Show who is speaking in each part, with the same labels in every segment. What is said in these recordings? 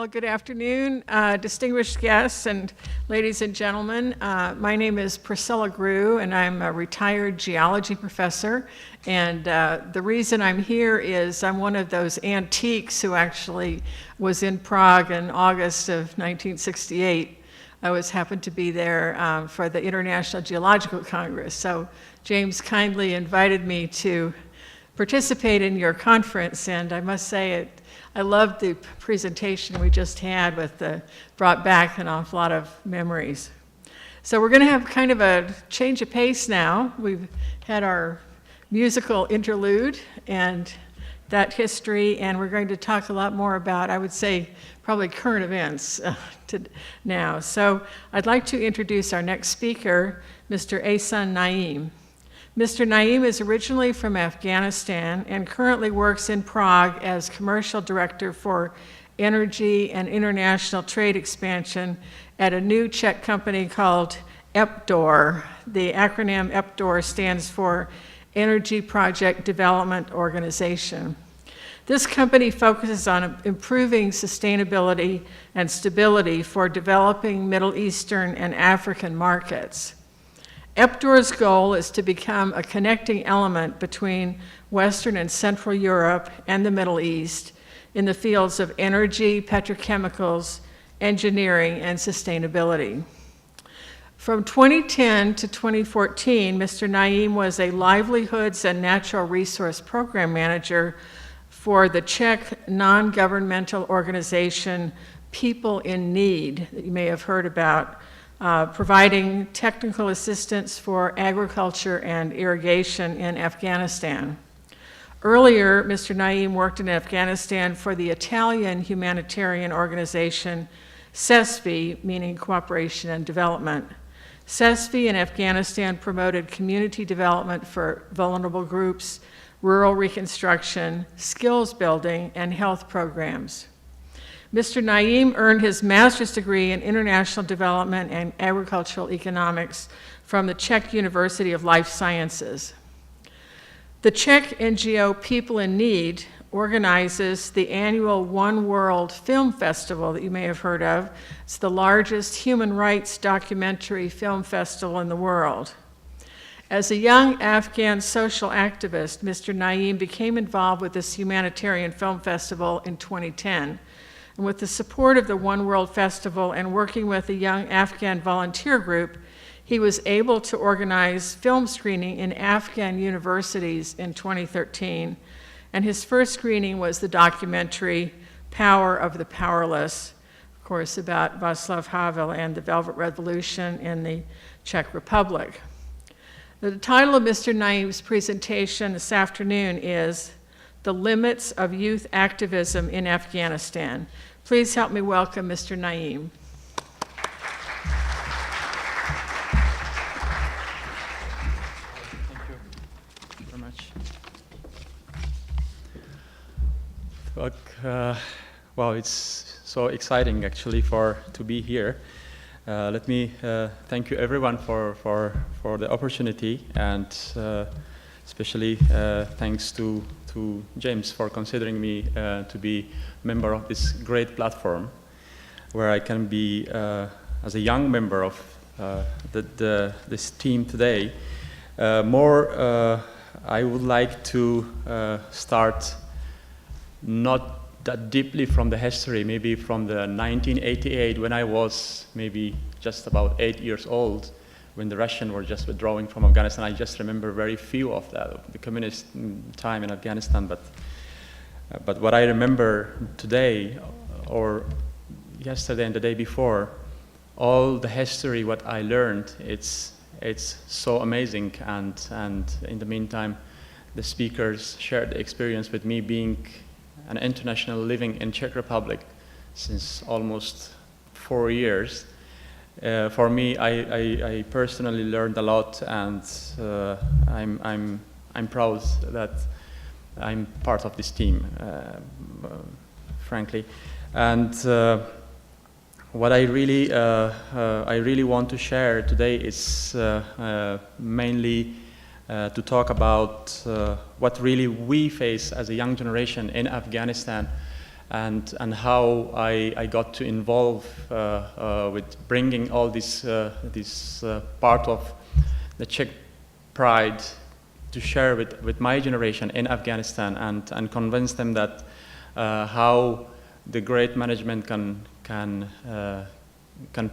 Speaker 1: Well, good afternoon, distinguished guests and ladies and gentlemen. My name is Priscilla Grew, and I'm a retired geology professor. And the reason I'm here is I'm one of those antiques who actually was in Prague in August of 1968. I happened to be there for the International Geological Congress. So James kindly invited me to participate in your conference, and I must say I loved the presentation we just had brought back an awful lot of memories. So we're going to have kind of a change of pace now. We've had our musical interlude and that history, and we're going to talk a lot more about, I would say, probably current events now. So I'd like to introduce our next speaker, Mr. Ehsan Naim. Mr. Naim is originally from Afghanistan and currently works in Prague as commercial director for energy and international trade expansion at a new Czech company called EPDOR. The acronym EPDOR stands for Energy Project Development Organization. This company focuses on improving sustainability and stability for developing Middle Eastern and African markets. EPDOR's goal is to become a connecting element between Western and Central Europe and the Middle East in the fields of energy, petrochemicals, engineering, and sustainability. From 2010 to 2014, Mr. Naim was a livelihoods and natural resource program manager for the Czech non-governmental organization People in Need, that you may have heard about, providing technical assistance for agriculture and irrigation in Afghanistan. Earlier, Mr. Naim worked in Afghanistan for the Italian humanitarian organization CESVI, meaning Cooperation and Development. CESVI in Afghanistan promoted community development for vulnerable groups, rural reconstruction, skills building, and health programs. Mr. Naim earned his master's degree in international development and agricultural economics from the Czech University of Life Sciences. The Czech NGO People in Need organizes the annual One World Film Festival that you may have heard of. It's the largest human rights documentary film festival in the world. As a young Afghan social activist, Mr. Naim became involved with this humanitarian film festival in 2010. And with the support of the One World Festival and working with a young Afghan volunteer group, he was able to organize film screening in Afghan universities in 2013. And his first screening was the documentary Power of the Powerless, of course, about Václav Havel and the Velvet Revolution in the Czech Republic. The title of Mr. Naim's presentation this afternoon is The Limits of Youth Activism in Afghanistan. Please help me welcome Mr. Naim.
Speaker 2: Thank you very much. Well, it's so exciting actually to be here. Let me thank you everyone for the opportunity, and especially thanks to James for considering me to be a member of this great platform where I can be, as a young member of this team today. I would like to start not that deeply from the history, maybe from the 1988 when I was maybe just about 8 years old, when the Russians were just withdrawing from Afghanistan. I just remember very few of that, of the communist time in Afghanistan. But what I remember today, or yesterday and the day before, all the history, what I learned, it's so amazing. And in the meantime, the speakers shared the experience with me being an international living in Czech Republic since almost 4 years. For me, I personally learned a lot, and I'm proud that I'm part of this team, frankly. And what I really want to share today is mainly to talk about what really we face as a young generation in Afghanistan, and how I got to involve with bringing all this part of the Czech pride to share with my generation in Afghanistan, and convince them that how the great management can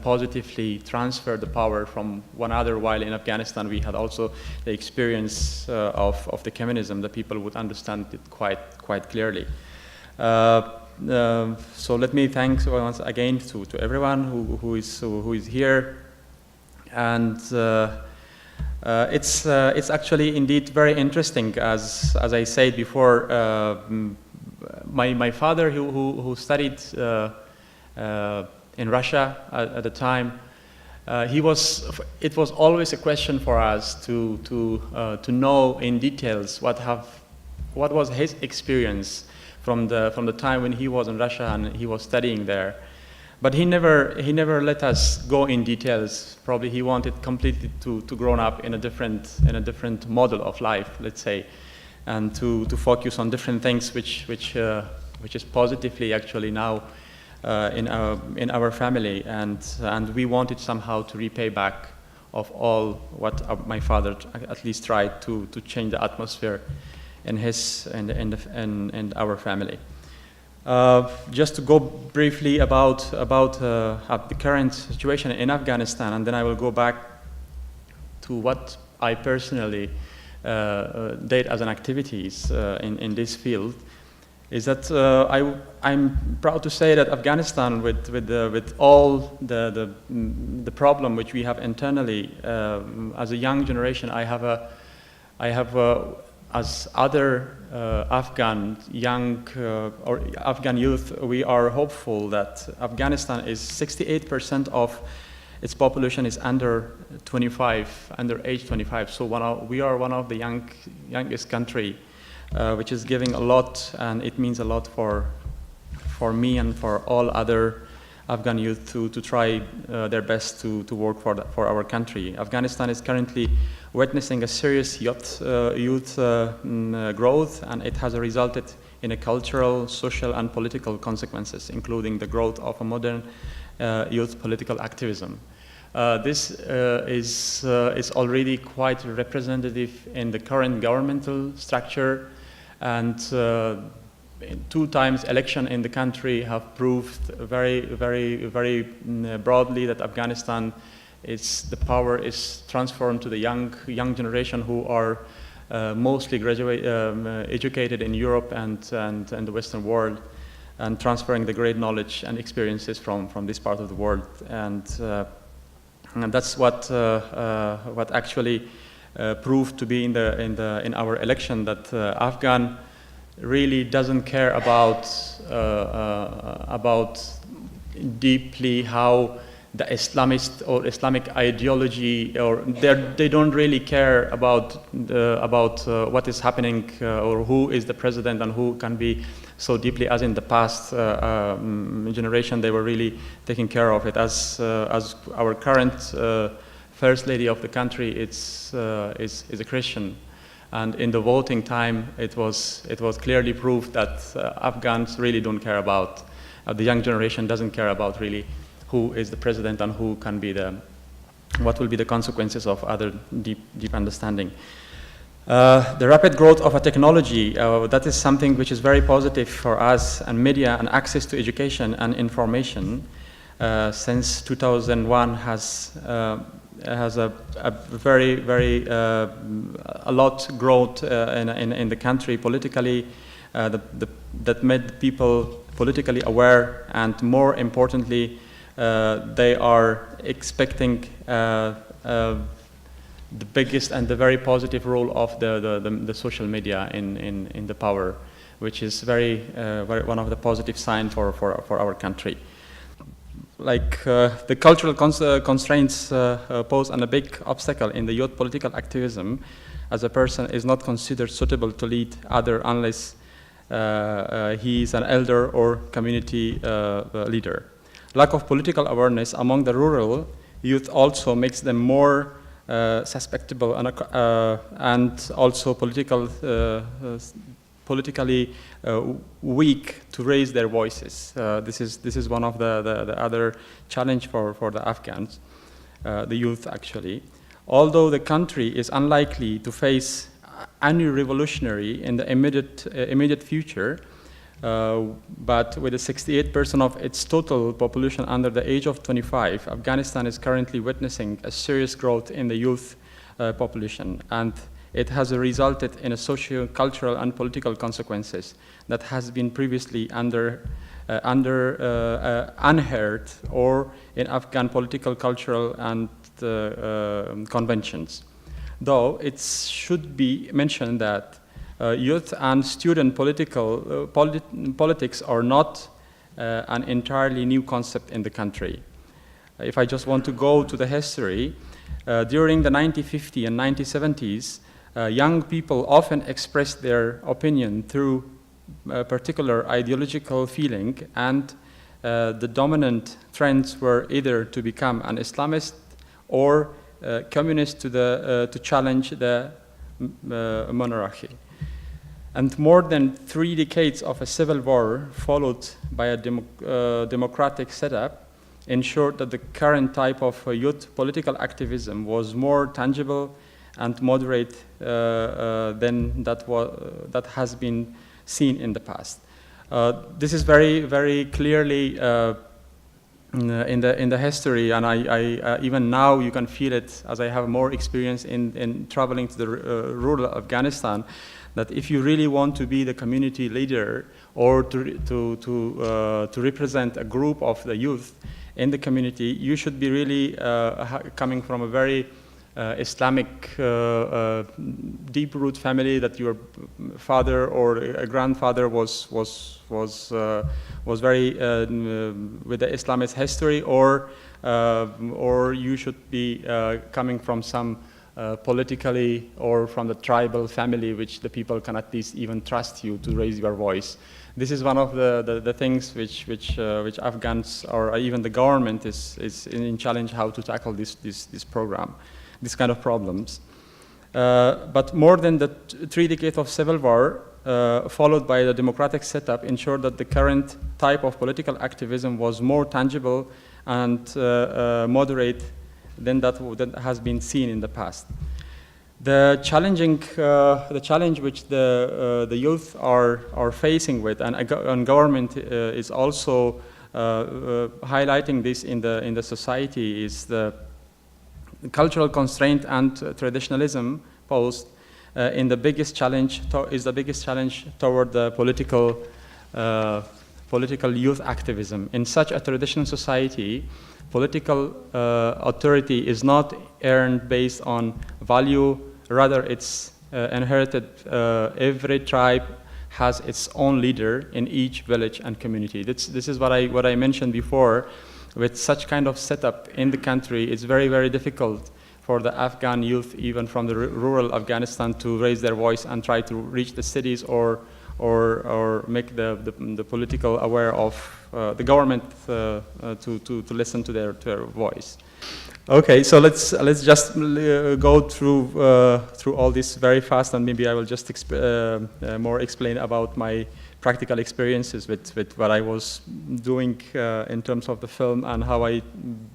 Speaker 2: positively transfer the power from one another, while in Afghanistan we had also the experience of the communism. The people would understand it quite clearly. So let me thank once again to everyone who is here, and it's actually indeed very interesting, as I said before. My father, who studied in Russia at the time, it was always a question for us to know in details what was his experience from the time when he was in Russia and he was studying there. But he never let us go in details. Probably he wanted completely to grow up in a different model of life, let's say, and to focus on different things which is positively actually now in our family, and we wanted somehow to repay back of all what my father at least tried to change the atmosphere in his and our family. Just to go briefly about the current situation in Afghanistan, and then I will go back to what I personally did as an activities in this field. Is that I'm proud to say that Afghanistan, with all the problem which we have internally, as a young generation, I have as other Afghan young or Afghan youth, we are hopeful that Afghanistan is 68% of its population is under 25, under age 25. So we are one of the youngest country, which is giving a lot, and it means a lot for me and for all other Afghan youth to try their best to work for our country. Afghanistan is currently witnessing a serious youth growth, and it has resulted in a cultural, social, and political consequences, including the growth of a modern youth political activism. This is already quite representative in the current governmental structure, and 2 times election in the country have proved very broadly that Afghanistan the power is transformed to the young generation who are mostly educated in Europe and the Western world, and transferring the great knowledge and experiences from this part of the world, and that's what actually proved to be in our election, that Afghan really doesn't care about deeply how the Islamist or Islamic ideology, or they don't really care about what is happening or who is the president and who can be so deeply as in the past generation. They were really taking care of it. As our current first lady of the country is a Christian, and in the voting time it was clearly proved that Afghans really don't care about the young generation doesn't care about really who is the president and who can be what will be the consequences of other deep understanding. The rapid growth of a technology, that is something which is very positive for us, and media and access to education and information since 2001 has a lot growth in the country politically, that made people politically aware, and more importantly, they are expecting the biggest and the very positive role of the social media in the power, which is very one of the positive signs for our country. Like the cultural constraints pose a big obstacle in the youth political activism, as a person is not considered suitable to lead other unless he is an elder or community leader. Lack of political awareness among the rural youth also makes them more susceptible and also political politically weak to raise their voices. This is one of the other challenge for the Afghans, the youth actually. Although the country is unlikely to face any revolutionary in the immediate future, but with 68% of its total population under the age of 25, Afghanistan is currently witnessing a serious growth in the youth population, and it has resulted in a socio-cultural and political consequences that has been previously unheard or in Afghan political, cultural, and conventions. Though it should be mentioned that youth and student politics are not an entirely new concept in the country. If I just want to go to the history, during the 1950s and 1970s, young people often expressed their opinion through a particular ideological feeling, and the dominant trends were either to become an Islamist or communist to challenge the monarchy. And more than 3 decades of a civil war, followed by a democratic setup, ensured that the current type of youth political activism was more tangible and moderate than that has been seen in the past. This is very, very clearly in the history, and I even now you can feel it as I have more experience in traveling to the rural Afghanistan, that if you really want to be the community leader or to represent a group of the youth in the community, you should be really coming from a very Islamic deep-root family, that your father or a grandfather was very with the Islamist history, or you should be coming from some politically or from the tribal family, which the people can at least even trust you to raise your voice. This is one of the things which Afghans or even the government is in challenge how to tackle this program, this kind of problems. But more than the 3 decades of civil war, followed by the democratic setup, ensured that the current type of political activism was more tangible and moderate than that has been seen in the past. The challenge which the youth are facing with, and government is also highlighting this in the society, is the cultural constraint and traditionalism posed in the biggest challenge toward the political youth activism. In such a traditional society, political authority is not earned based on value, rather it's inherited. Every tribe has its own leader in each village and community. This is what I mentioned before. With such kind of setup in the country, it's very, very difficult for the Afghan youth, even from the rural Afghanistan, to raise their voice and try to reach the cities or make the political aware of the government to listen to their voice. Okay, so let's just go through all this very fast, and maybe I will just more explain about my practical experiences with what I was doing in terms of the film, and how I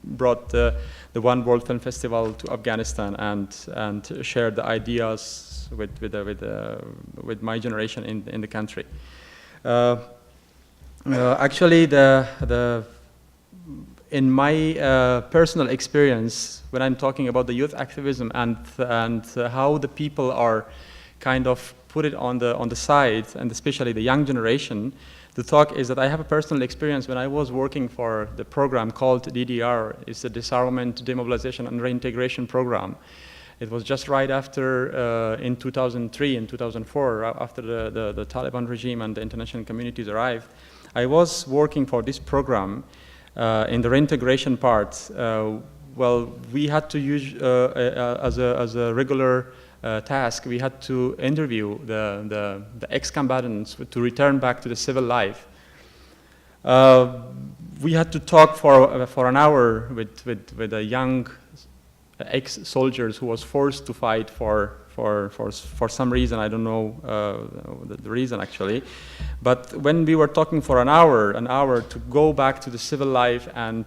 Speaker 2: brought the One World Film Festival to Afghanistan and shared the ideas with my generation in the country. Actually, in my personal experience, when I'm talking about the youth activism and how the people are kind of put it on the side, and especially the young generation, the talk is that I have a personal experience when I was working for the program called DDR. It's the Disarmament, Demobilization, and Reintegration program. It was just right after, in 2003 and 2004, after the Taliban regime and the international communities arrived. I was working for this program in the reintegration part. Well, we had to use, as a regular task, we had to interview the ex-combatants to return back to the civil life. We had to talk for an hour with a young ex-soldiers who was forced to fight for for some reason. I don't know the reason actually. But when we were talking for an hour to go back to the civil life and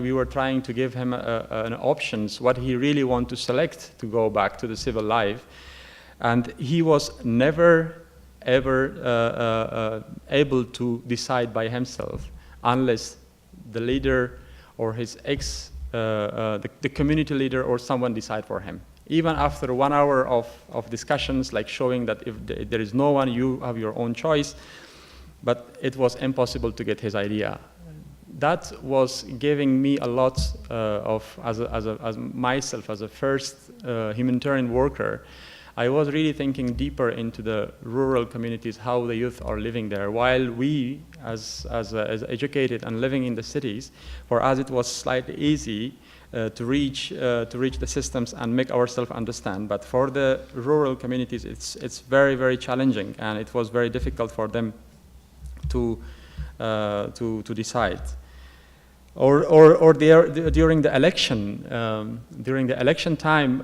Speaker 2: we were trying to give him an options, what he really want to select to go back to the civil life. And he was never, ever able to decide by himself unless the leader or his the community leader or someone decide for him. Even after 1 hour of discussions, like showing that if there is no one, you have your own choice, but it was impossible to get his idea. That was giving me a lot as myself, as a first humanitarian worker. I was really thinking deeper into the rural communities, how the youth are living there, while we, as educated and living in the cities, for us it was slightly easy to reach the systems and make ourselves understand. But for the rural communities, it's very, very challenging, and it was very difficult for them to decide. Or during the election time,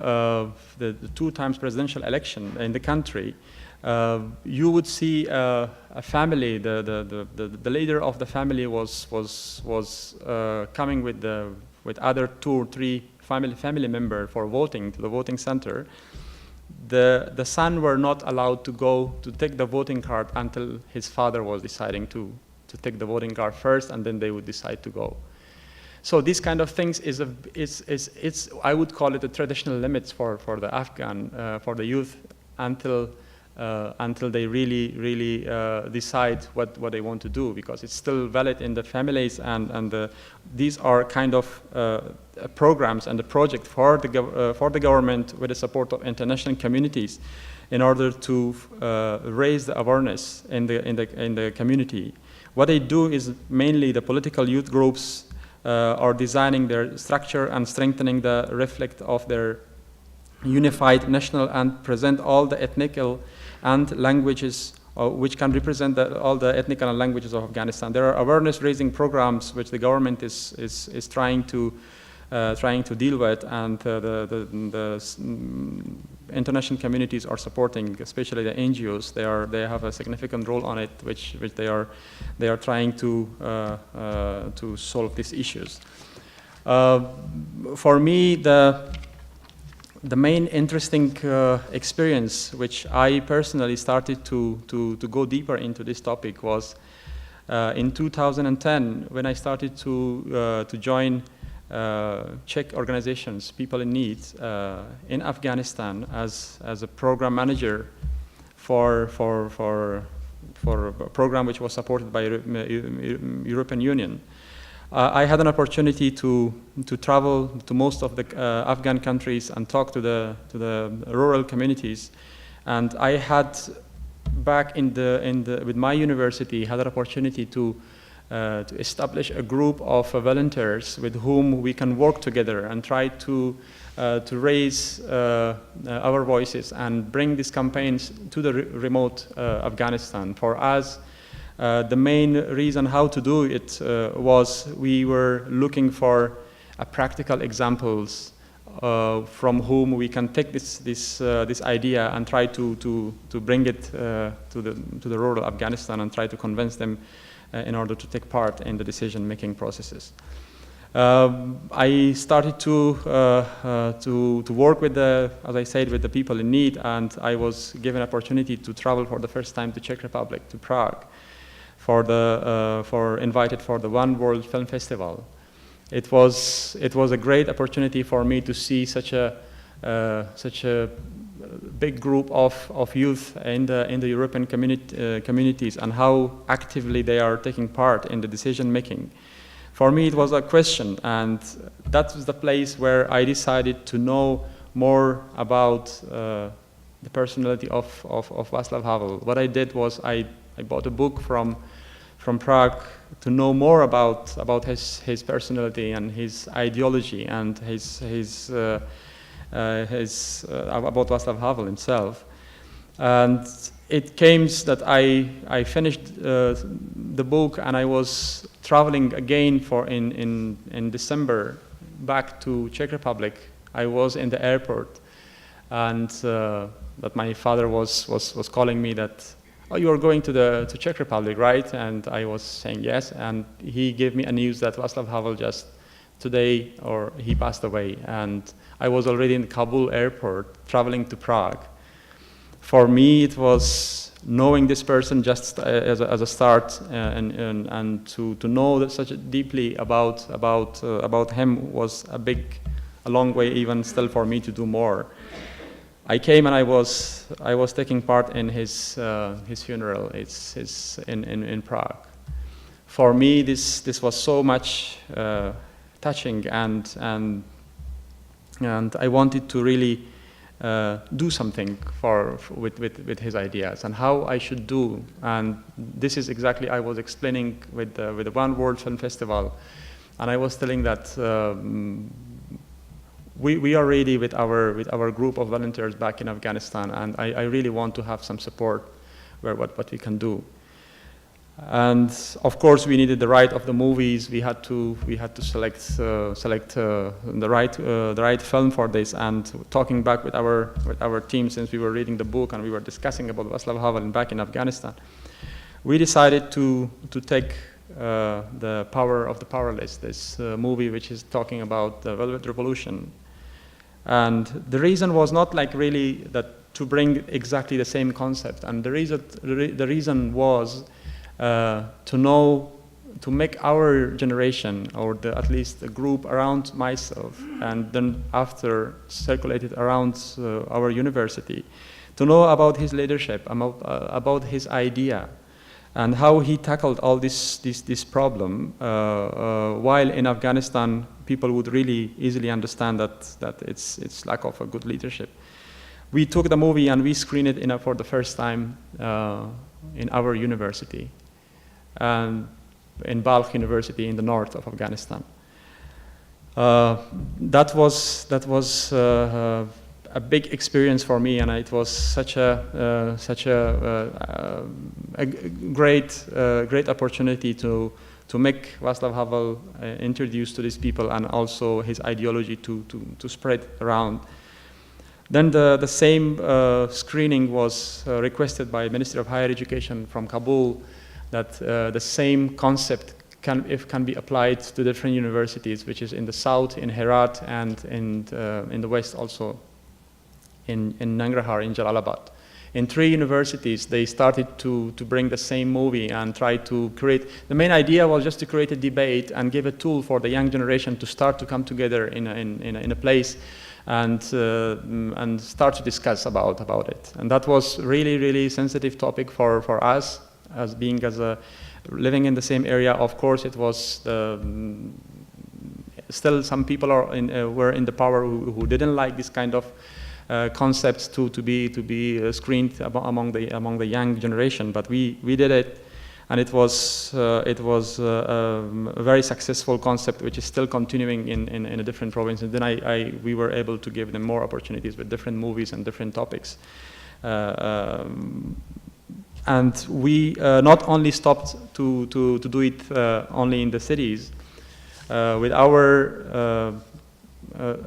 Speaker 2: the 2 times presidential election in the country, you would see a family. The leader of the family was coming with other 2 or 3 family members for voting to the voting center. The son were not allowed to go to take the voting card until his father was deciding to take the voting card first, and then they would decide to go. So these kind of things it's I would call it the traditional limits for the Afghan for the youth until they really decide what they want to do, because it's still valid in the families, and these are kind of programs and the project for the government with the support of international communities in order to raise the awareness in the community. What they do is mainly the political youth groups are designing their structure and strengthening the reflect of their unified national and present all the ethnical and languages which can represent all the ethnical and languages of Afghanistan. There are awareness raising programs which the government is trying to deal with, and the international communities are supporting, especially the NGOs. They have a significant role on it, which they are trying to solve these issues. For me, the main interesting experience, which I personally started to go deeper into this topic, was in 2010 when I started to join Czech organizations, People in Need, in Afghanistan as a program manager for a program which was supported by European Union. I had an opportunity to travel to most of the Afghan countries and talk to the rural communities, and I had back with my university had an opportunity to establish a group of volunteers with whom we can work together and try to raise our voices and bring these campaigns to the remote Afghanistan. For us, the main reason how to do it was we were looking for practical examples from whom we can take this idea and try to bring it to the rural Afghanistan and try to convince them in order to take part in the decision-making processes. I started to work with as I said, with the people in need, and I was given an opportunity to travel for the first time to Czech Republic, to Prague, invited for the One World Film Festival. It was a great opportunity for me to see such a big group of youth in the European communities and how actively they are taking part in the decision making. For me, it was a question, and that was the place where I decided to know more about the personality of Václav Havel. What I did was I bought a book from Prague to know more about his personality and his ideology and about Václav Havel himself. And it came that I finished the book, and I was traveling again in December back to Czech Republic. I was in the airport, and that my father was calling me that, oh, you are going to Czech Republic, right? And I was saying yes, and he gave me a news that Václav Havel just today, or he passed away, and I was already in Kabul airport traveling to Prague. For me, it was knowing this person just as a start, and to know that such deeply about him was a long way even still for me to do more. I came and I was taking part in his funeral. It's in Prague. For me, this was so much touching, and I wanted to really do something with his ideas and how I should do. And this is exactly I was explaining with the One World Film Festival, and I was telling that we are ready with our group of volunteers back in Afghanistan, and I really want to have some support where what we can do. And of course, we needed the right of the movies. We had to select the right film for this. And talking back with our team, since we were reading the book and we were discussing about Václav Havel back in Afghanistan, we decided to take the Power of the Powerless, this movie which is talking about the Velvet Revolution. And the reason was not like really that to bring exactly the same concept. And the reason was to make our generation, or at least the group around myself, and then after circulated around our university, to know about his leadership, about his idea, and how he tackled all this problem, while in Afghanistan people would really easily understand that it's lack of a good leadership. We took the movie and we screened it for the first time in our university, and in Balkh University in the north of Afghanistan. That was a big experience for me, and it was such a great opportunity to make Václav Havel introduced to these people, and also his ideology to spread around. Then the same screening was requested by Ministry of Higher Education from Kabul, that the same concept can be applied to different universities, which is in the south, in Herat, and in the west also, in Nangarhar, in Jalalabad. In 3 universities, they started to bring the same movie and try to create. The main idea was just to create a debate and give a tool for the young generation to start to come together in a place and start to discuss about it. And that was really sensitive topic for us, as living in the same area. Of course, it was still some people were in the power who didn't like this kind of concepts to be screened among the young generation. But we did it, and it was a very successful concept, which is still continuing in a different province. And then we were able to give them more opportunities with different movies and different topics. And we not only stopped to do it only in the cities. With our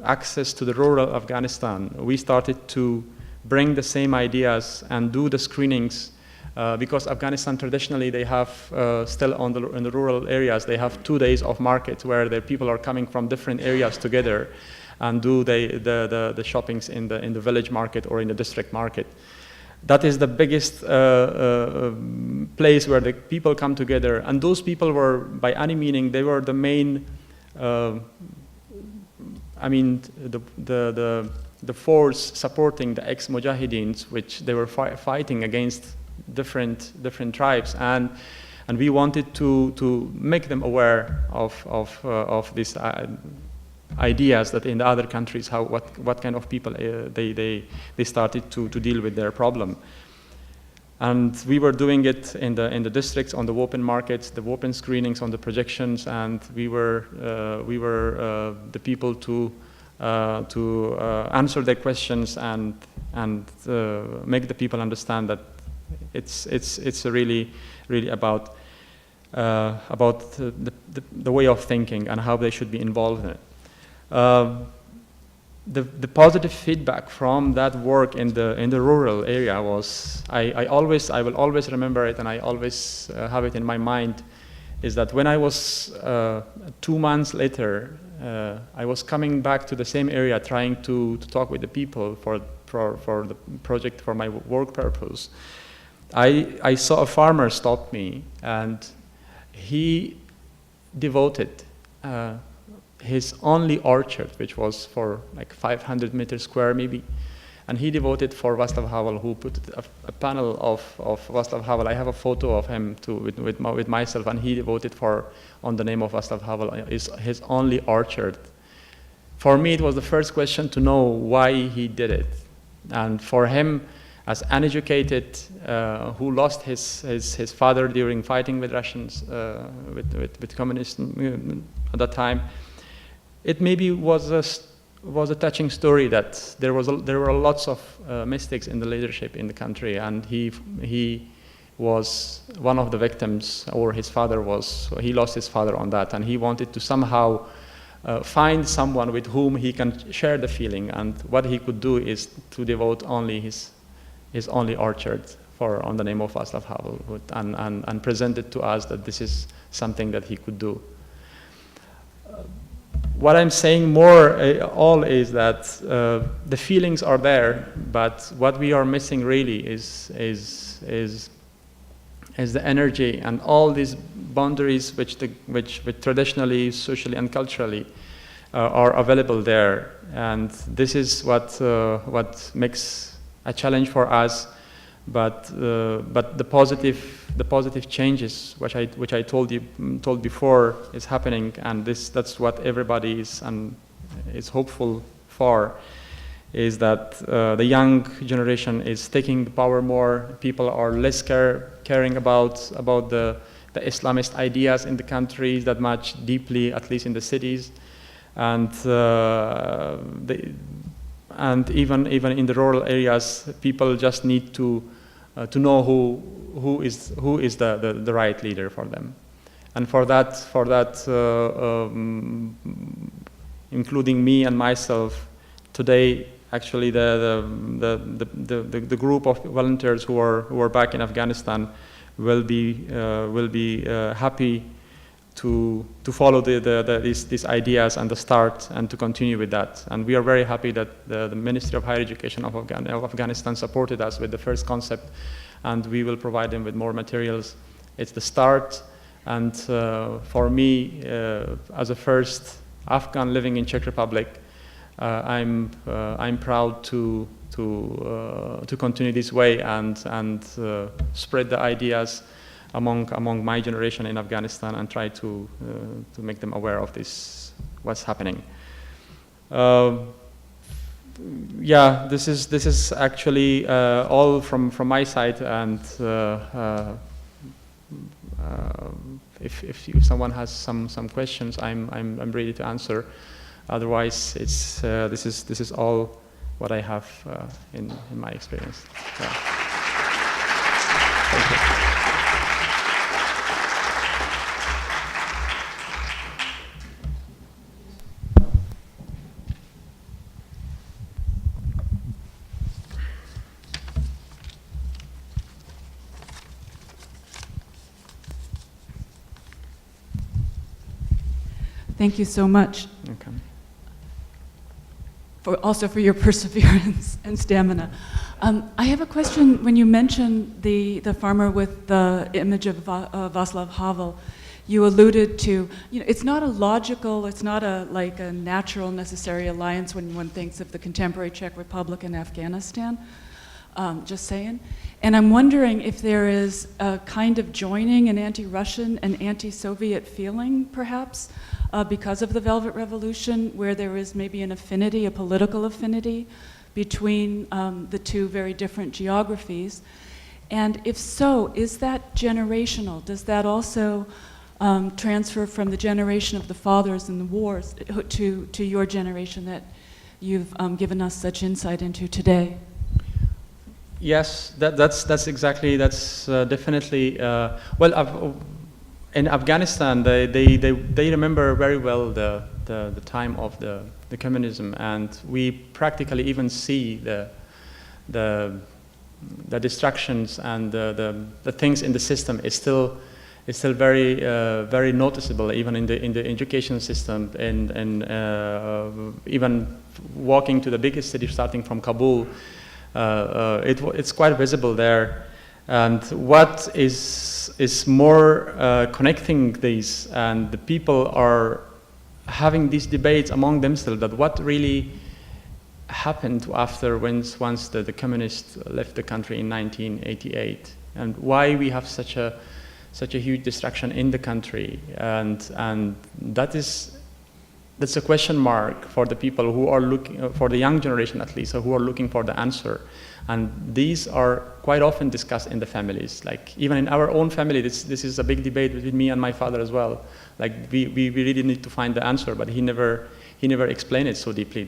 Speaker 2: access to the rural Afghanistan, we started to bring the same ideas and do the screenings, because Afghanistan traditionally they have still in the rural areas, they have 2 days of market where the people are coming from different areas together and do the shoppings in the village market or in the district market. That is the biggest place where the people come together, and those people were, by any meaning, they were the main. The force supporting the ex-Mujahideens, which they were fighting against different tribes, and we wanted to make them aware of these ideas that in the other countries, what kind of people they started to deal with their problem. And we were doing it in the districts, on the open markets, the open screenings, on the projections, and we were the people to answer their questions and make the people understand that it's really about the way of thinking and how they should be involved in it. the positive feedback from that work in the rural area was, I will always remember it, and I always have it in my mind, is that when I was 2 months later, I was coming back to the same area trying to talk with the people for the project, for my work purpose. I saw a farmer stop me, and he devoted his only orchard, which was for like 500 meters square maybe, and he devoted for Václav Havel, who put a panel of Václav Havel. I have a photo of him with myself, and he devoted on the name of Václav Havel his only orchard. For me, it was the first question to know why he did it, and for him, as uneducated, who lost his father during fighting with Russians, with communists at that time, it maybe was a touching story that there were lots of mistakes in the leadership in the country, and he was one of the victims, or he lost his father on that, and he wanted to somehow find someone with whom he can share the feeling, and what he could do is to devote only his only orchard on the name of Václav Havel, and present it to us that this is something that he could do. What I'm saying all is that the feelings are there, but what we are missing really is the energy and all these boundaries which traditionally, socially, and culturally are available there. And this is what makes a challenge for us. But the positive changes, which I told before, is happening, and that's what everybody is hopeful for, is that the young generation is taking the power more. People are less caring about the Islamist ideas in the country that much deeply, at least in the cities, and even in the rural areas, people just need to know who is the right leader for them, and for that, including me and myself, today actually the group of volunteers who are back in Afghanistan will be happy to follow these ideas and to continue with that. And we are very happy that the Ministry of Higher Education of Afghanistan supported us with the first concept, and we will provide them with more materials. It's the start, and for me, as a first Afghan living in Czech Republic, I'm proud to continue this way and spread the ideas among my generation in Afghanistan, and try to make them aware of what's happening. Yeah, this is actually all from my side, and if someone has some questions, I'm ready to answer. Otherwise, this is all what I have in my experience. Yeah. Thank you.
Speaker 3: Thank you so much.
Speaker 2: Okay.
Speaker 3: Also for your perseverance and stamina. I have a question. When you mentioned the farmer with the image of Václav Havel, you alluded to, it's not a logical, it's not like a natural, necessary alliance when one thinks of the contemporary Czech Republic and Afghanistan. Just saying. And I'm wondering if there is a kind of joining an anti-Russian and anti-Soviet feeling, perhaps, because of the Velvet Revolution, where there is maybe an affinity, a political affinity, between the two very different geographies. And if so, is that generational? Does that also transfer from the generation of the fathers in the wars to your generation that you've given us such insight into today?
Speaker 2: Yes, that's definitely, well, in Afghanistan, they remember very well the time of the communism, and we practically even see the distractions and the things in the system is still very very noticeable, even in the education system, and even walking to the biggest city, starting from Kabul, it's quite visible there. And what is more connecting these, and the people are having these debates among themselves, that what really happened after once the communists left the country in 1988, and why we have such a huge destruction in the country, and that's a question mark for the people who are looking, for the young generation at least, who are looking for the answer. And these are quite often discussed in the families. Like even in our own family, this is a big debate between me and my father as well. Like we really need to find the answer, but he never explained it so deeply.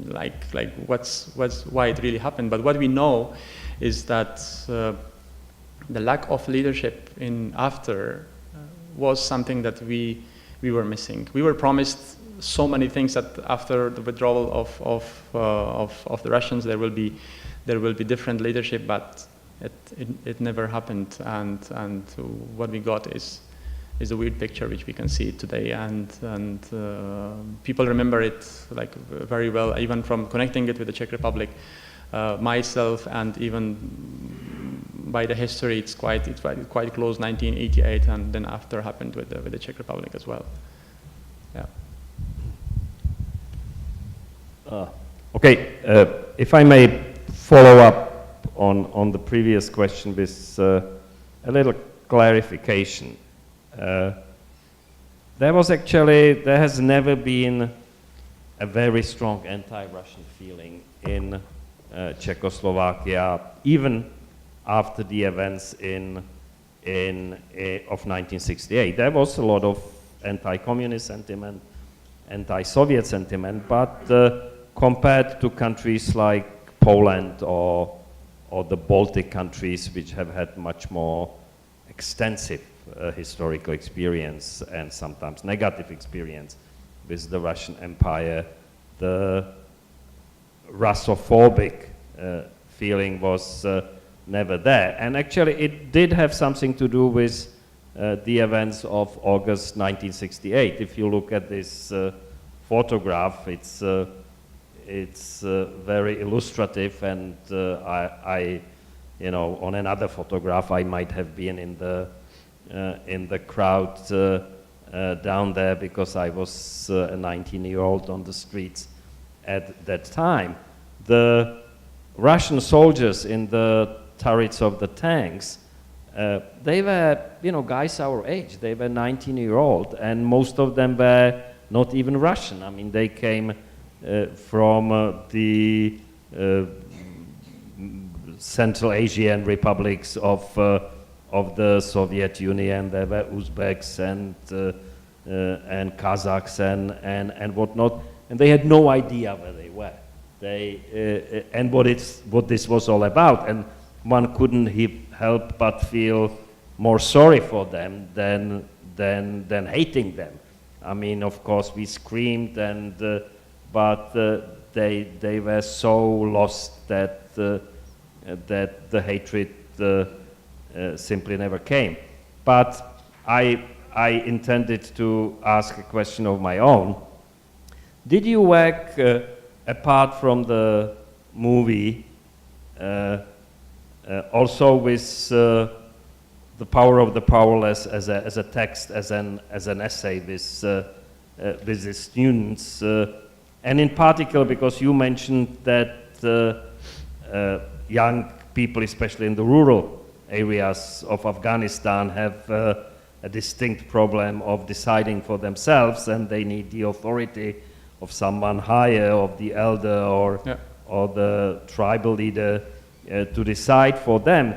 Speaker 2: Like why it really happened. But what we know is that the lack of leadership after was something that we were missing. We were promised so many things that after the withdrawal of the Russians, there will be different leadership, but it never happened, and what we got is a weird picture which we can see today, and people remember it like very well, even from connecting it with the Czech Republic. Myself, and even by the history, it's quite close, 1988, and then after happened with the Czech Republic as well. Yeah.
Speaker 4: Okay, if I may follow up on the previous question with a little clarification. There has never been a very strong anti-Russian feeling in Czechoslovakia, even after the events of 1968. There was a lot of anti-communist sentiment, anti-Soviet sentiment, but compared to countries like Poland or the Baltic countries, which have had much more extensive historical experience and sometimes negative experience with the Russian Empire, the Russophobic feeling was never there. And actually it did have something to do with the events of August 1968. If you look at this photograph, it's very illustrative, and on another photograph I might have been in the crowd down there because I was a 19-year-old on the streets at that time. The Russian soldiers in the turrets of the tanks, they were, guys our age. They were 19-year-old, and most of them were not even Russian. I mean, they came from the Central Asian republics of the Soviet Union. There were Uzbeks and Kazakhs and whatnot, and they had no idea where they were. And what this was all about, and one couldn't help but feel more sorry for them than hating them. I mean, of course, we screamed, but they were so lost that the hatred simply never came. But I intended to ask a question of my own. Did you work, apart from the movie, also with the power of the powerless as a text, as an essay with the students, and in particular because you mentioned that young people, especially in the rural areas of Afghanistan, have a distinct problem of deciding for themselves, and they need the authority of someone higher, of the elder or the tribal leader to decide for them.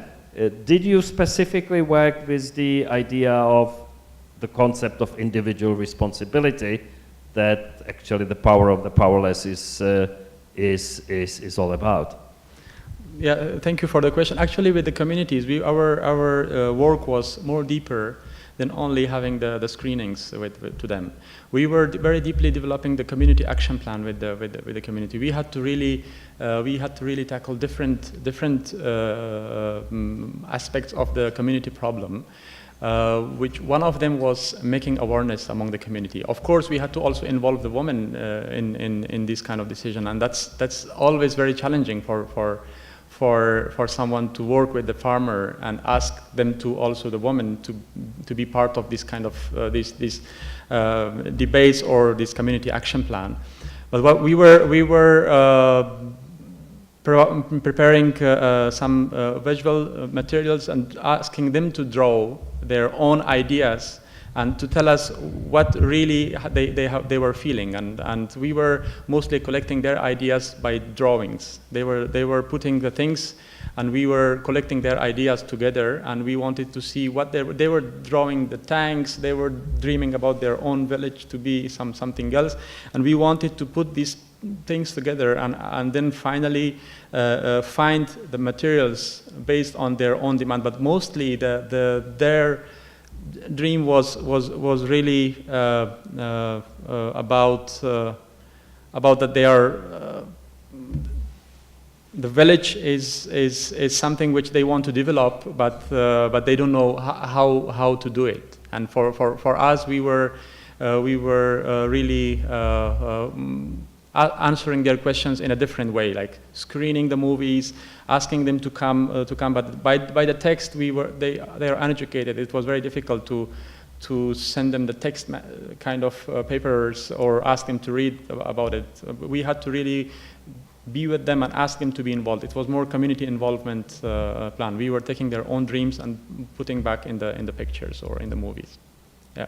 Speaker 4: Did you specifically work with the idea of the concept of individual responsibility that actually the power of the powerless is all about?
Speaker 2: Yeah, thank you for the question. Actually, with the communities, our work was more deeper. than only having the screenings to them. We were very deeply developing the community action plan with the community. We had to really tackle different aspects of the community problem. Which one of them was making awareness among the community. Of course, we had to also involve the women in this kind of decision, and that's always very challenging for someone to work with the farmer and ask them to also the women to be part of this kind of these debates or this community action plan. But what we were preparing some visual materials and asking them to draw their own ideas and to tell us what really they were feeling, and we were mostly collecting their ideas by drawings. They were putting the things, and we were collecting their ideas together, and we wanted to see what they were drawing the tanks. They were dreaming about their own village to be something else, and we wanted to put these things together and then finally find the materials based on their own demand. But mostly their dream was really about that they are the village is something which they want to develop, but they don't know how to do it. And for us, we were really answering their questions in a different way, like screening the movies, asking them to come. But by the text, they are uneducated. It was very difficult to send them the text kind of papers or ask them to read about it. We had to really be with them and ask them to be involved. It was more community involvement plan. We were taking their own dreams and putting back in the pictures or in the movies. Yeah.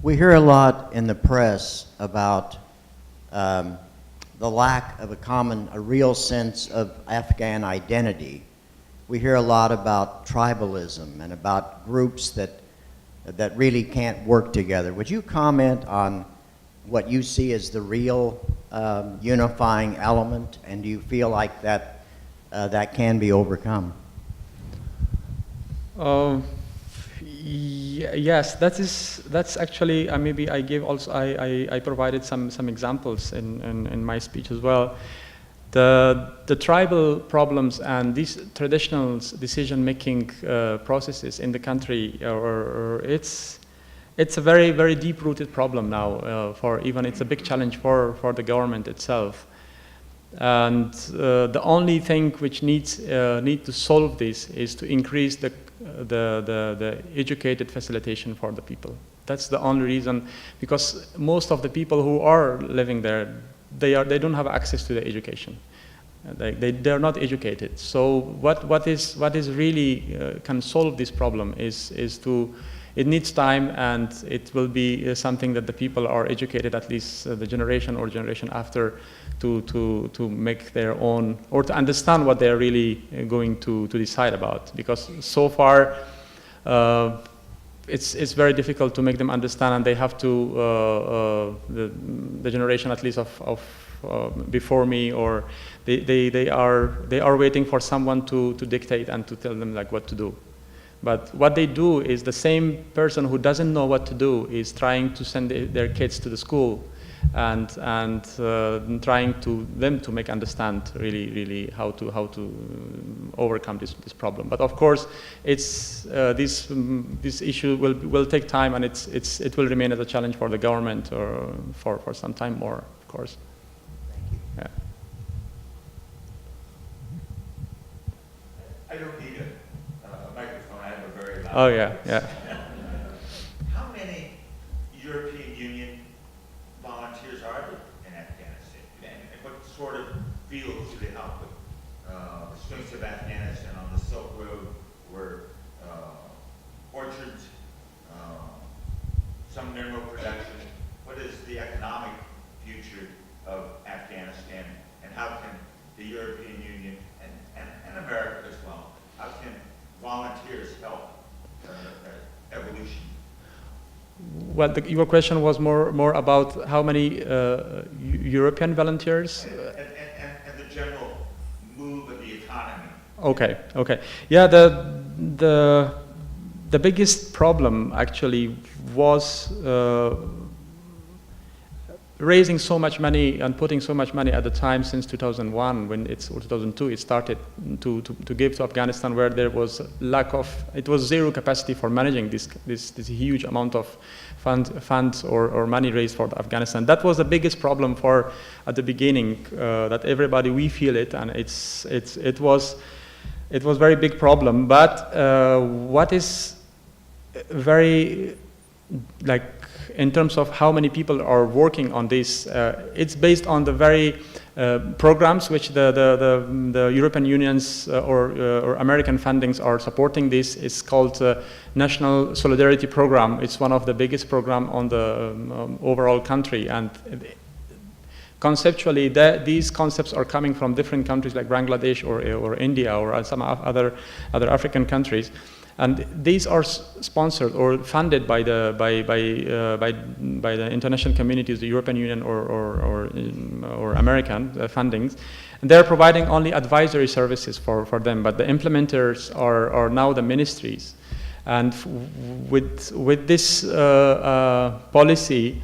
Speaker 5: We hear a lot in the press about the lack of a real sense of Afghan identity. We hear a lot about tribalism and about groups that really can't work together. Would you comment on what you see as the real unifying element, and do you feel like that can be overcome?
Speaker 2: Yes, that's actually maybe I gave also I provided some examples in my speech as well. The tribal problems and these traditional decision-making processes in the country, it's a very, very deep-rooted problem now. It's a big challenge for the government itself. And the only thing which need to solve this is to increase the educated facilitation for the people. That's the only reason, because most of the people who are living there, they don't have access to the education. They're not educated. So what is really can solve this problem is it needs time, and it will be something that the people are educated, at least the generation or generation after, to make their own, or to understand what they're really going to decide about. Because so far, it's very difficult to make them understand, and they have to, the generation at least of before me, or they are waiting for someone to dictate and to tell them like what to do. But what they do is the same person who doesn't know what to do is trying to send their kids to the school and trying them to make understand really how to overcome this problem. But of course, it's this issue will take time, and it will remain as a challenge for the government or for some time more, of course.
Speaker 5: Thank you.
Speaker 2: Yeah.
Speaker 6: I don't need a microphone. I have a very loud
Speaker 2: Oh yeah,
Speaker 6: voice.
Speaker 2: yeah.
Speaker 6: How many European Union volunteers are there in Afghanistan? And what sort of fields do they help with? The strengths of Afghanistan on the Silk Road, where orchards, some mineral production. What is the economic future of Afghanistan, and how can the European Union and America as well, how can volunteers help evolution?
Speaker 2: well, your question was more about how many European volunteers.
Speaker 6: And the general move of the economy.
Speaker 2: Okay, okay. Yeah, the biggest problem actually was raising so much money and putting so much money at the time since 2001, when it's, or 2002, it started to give to Afghanistan, where there was lack of, it was zero capacity for managing this huge amount of funds or money raised for Afghanistan. That was the biggest problem for at the beginning, that everybody, we feel it, and it was very big problem. But what is very, like, in terms of how many people are working on this, it's based on the very programs which the European Unions or American fundings are supporting this. It's called National Solidarity Program. It's one of the biggest program on the overall country, and conceptually these concepts are coming from different countries like Bangladesh or India or some other African countries. And these are sponsored or funded by the international communities, the European Union or American fundings. And they're providing only advisory services for them, but the implementers are now the ministries. And with this policy,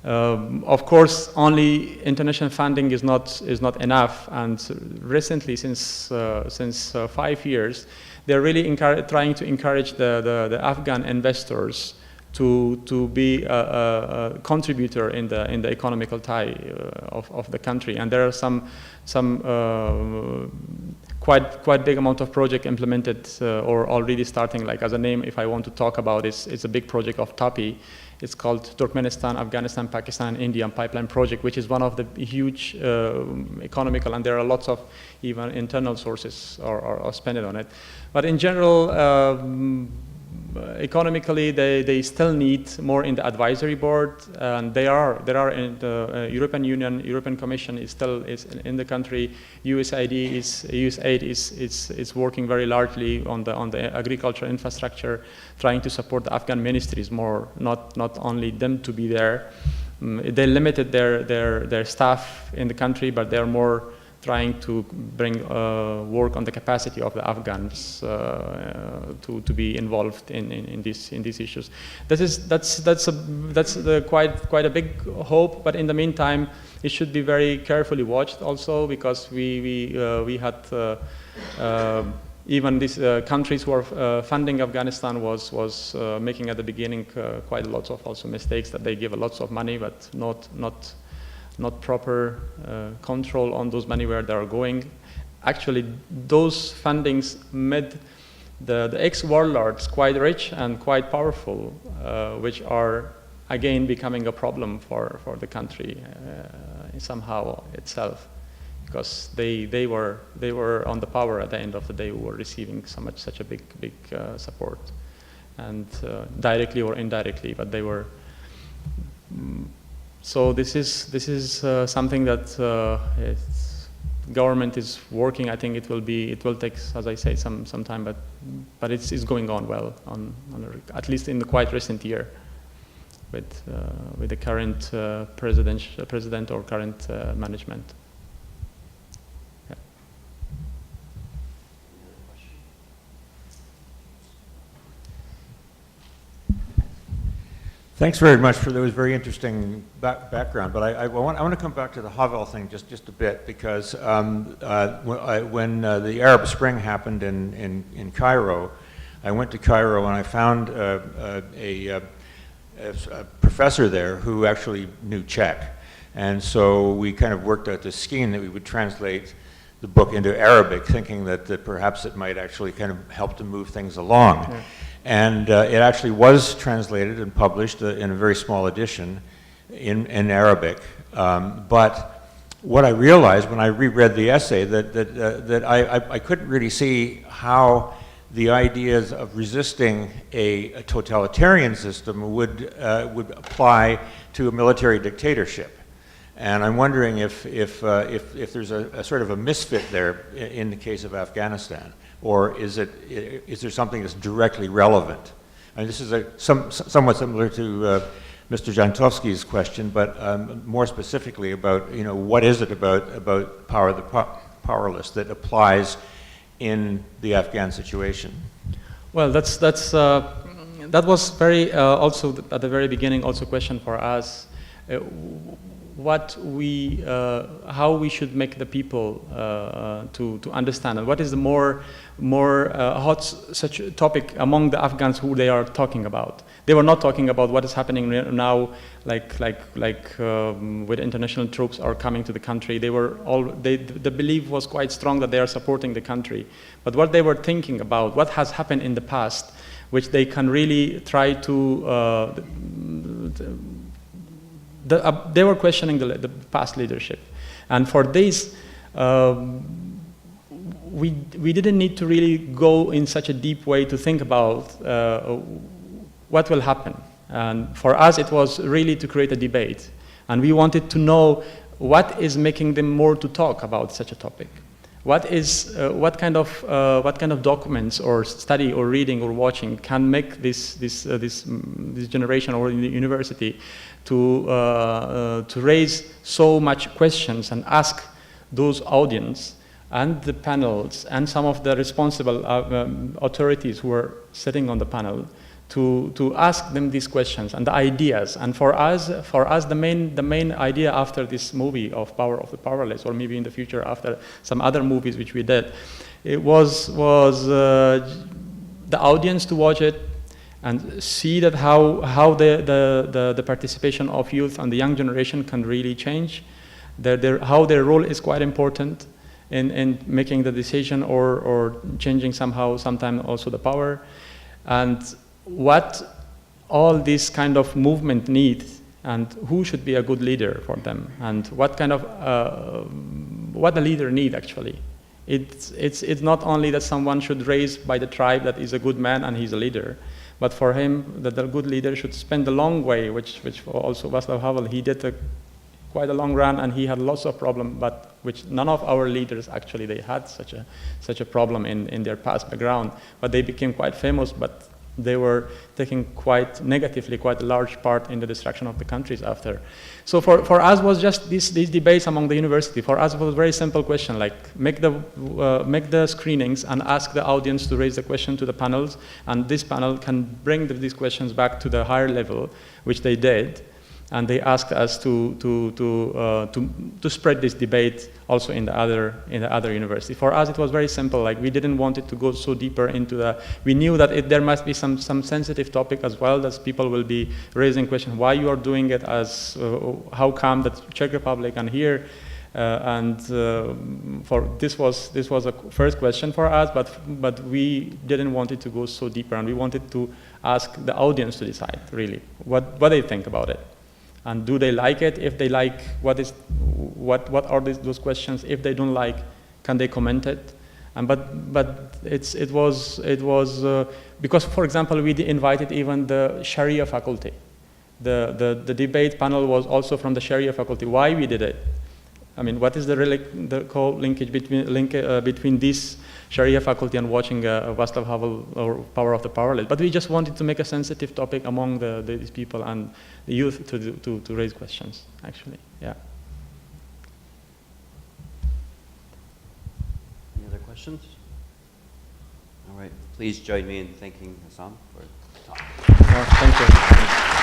Speaker 2: of course, only international funding is not enough. And recently, since 5 years, they're really trying to encourage the Afghan investors to be a contributor in the economical tie of the country. And there are some quite big amount of project implemented or already starting. Like, as a name, if I want to talk about, it's a big project of TAPI. It's called Turkmenistan, Afghanistan, Pakistan, India Pipeline Project, which is one of the huge economical, and there are lots of even internal sources are spent on it. But in general, economically, they still need more in the advisory board, and they are in the European Union, European Commission is still in the country. USAID is working very largely on the agriculture infrastructure, trying to support the Afghan ministries more, not only them to be there. They limited their staff in the country, but they're more trying to bring work on the capacity of the Afghans to be involved in these issues. That's quite a big hope, but in the meantime, it should be very carefully watched also, because we had even these countries who are funding Afghanistan was making at the beginning quite a lot of also mistakes, that they give a lot of money, but not proper control on those money where they are going. Actually, those fundings made the ex-warlords quite rich and quite powerful, which are again becoming a problem for the country somehow itself, because they were on the power at the end of the day, who were receiving such a big support, and directly or indirectly, but they were. So this is something that government is working. I think it will take, as I say, some time, but it's going on well at least in the quite recent year with the current president or current management. Yeah.
Speaker 6: Thanks very much for that. Was very interesting background. But I want to come back to the Havel thing just a bit, because when the Arab Spring happened in Cairo, I went to Cairo and I found a professor there who actually knew Czech, and so we kind of worked out this scheme that we would translate the book into Arabic, thinking that perhaps it might actually kind of help to move things along. Yeah. And it actually was translated and published in a very small edition in Arabic. But what I realized when I reread the essay, that I couldn't really see how the ideas of resisting a totalitarian system would apply to a military dictatorship. And I'm wondering if there's a sort of a misfit there in the case of Afghanistan. Or is there something that's directly relevant? And this is somewhat similar to Mr. Jankowski's question, but more specifically about, what is it about power of the powerless that applies in the Afghan situation?
Speaker 2: Well, that was very also at the very beginning also a question for us. How we should make the people to understand, and what is the more hot such topic among the Afghans who they are talking about. They were not talking about what is happening now, like with international troops are coming to the country. The belief was quite strong that they are supporting the country, but what they were thinking about, what has happened in the past, which they can really try to. They were questioning the past leadership, and for this, we didn't need to really go in such a deep way to think about what will happen. And for us, it was really to create a debate, and we wanted to know what is making them more to talk about such a topic. What kind of documents or study or reading or watching can make this generation or in the university to raise so much questions and ask those audience and the panels and some of the responsible authorities who were sitting on the panel to ask them these questions and the ideas. And for us, the main idea after this movie of Power of the Powerless, or maybe in the future after some other movies which we did, it was the audience to watch it and see that how the participation of youth and the young generation can really change, how their role is quite important in making the decision or changing sometime also the power, and what all this kind of movement needs, and who should be a good leader for them, and what kind of what the leader need actually. It's not only that someone should raise by the tribe that is a good man and he's a leader, but for him that the good leader should spend a long way, which also Václav Havel, he did quite a long run and he had lots of problems, but which none of our leaders actually, they had such a problem in their past background, but they became quite famous, but they were taking quite negatively quite a large part in the destruction of the countries after. So for us was just these debates among the university. For us it was a very simple question, like make the screenings and ask the audience to raise the question to the panels, and this panel can bring these questions back to the higher level, which they did. And they asked us to spread this debate also in the other university. For us, it was very simple. Like we didn't want it to go so deeper into the. We knew that there must be some sensitive topic as well, that people will be raising questions why you are doing it, as how come that Czech Republic and here. For this was a first question for us, but we didn't want it to go so deeper, and we wanted to ask the audience to decide really what they think about it. And do they like it? If they like, what are those questions? If they don't like, can they comment it? But it was because, for example, we invited even the Sharia faculty. The debate panel was also from the Sharia faculty. Why we did it? I mean, what is the linkage between this Sharia faculty and watching Václav Havel or Power of the Powerless? But we just wanted to make a sensitive topic among these people and the youth to raise questions, actually, yeah.
Speaker 7: Any other questions? All right, please join me in thanking Ehsan for the talk.
Speaker 2: Thank you.